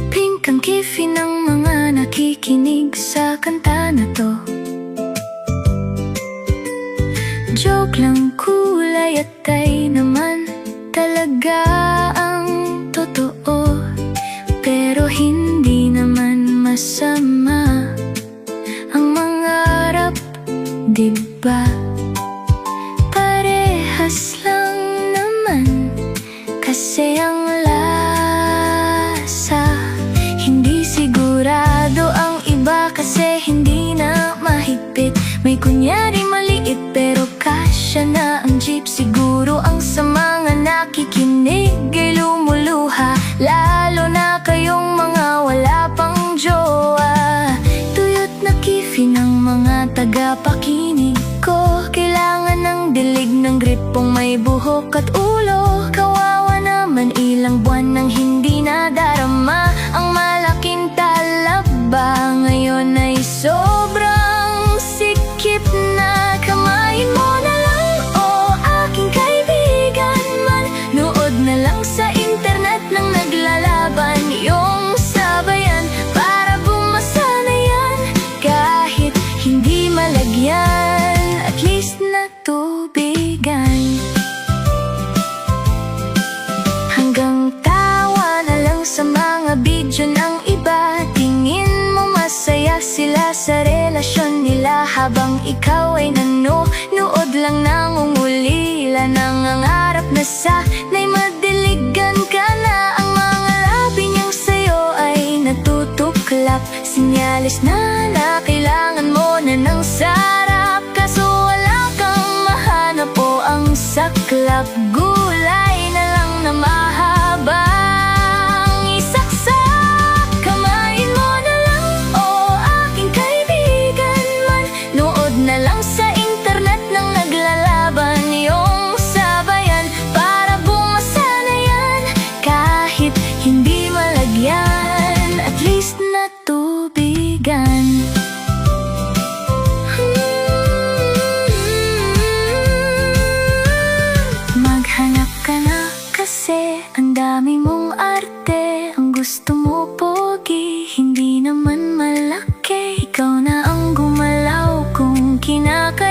Pink ang kifi ng mga nakikinig sa kanta na to. Joke lang, kulay at tay naman talaga ang totoo. Pero hindi naman masama ang mangarap, diba? Parehas lang naman kasi ang lasa. Hindi sigurado ang iba kasi hindi na mahigpit. May kunyari maliit pero kasya na ang jeep. Siguro ang sa mga nakikinig ay lumuluha, lalo na kayong mga wala pang jowa. Tuyot na kifi ng mga tagapakinig ko. Kailangan ng dilig ng gripong may buhok at ulo. Kawawa naman, ilang buwan nang hindi nadarama ang malaking talaba. Ngayon ay sobrang sikip na. Kamayin mo na lang, oh aking kaibigan man. Nood na lang sa internet ng naglalaban yung sabayan para bumasa na yan. Kahit hindi malagyan, at least natubigan. Hanggang tawa na lang sa mga video ng iba. Tingin mo masaya sila sa relasyon nila, habang ikaw ay nanonood lang nangungulila. Nangangarap na sana'y madiligan ka na. Ang mga labi niyang sa'yo ay natutuklap. Sinyalis na kailangan mo na ng sarap, kaso wala kang mahanap o ang saklap. Gulay na lang na mahabang isaksak. Kamayin mo na lang, oh aking kaibigan man. Nood na lang sa internet ng naglalaban yung sabayan para bumasa na yan. Kahit hindi malagyan, at least natubigan. Maghanap ka na kasi ang dami mong arte. Ang gusto mo pogi, hindi naman malaki. Ikaw na ang gumalaw kung kinaka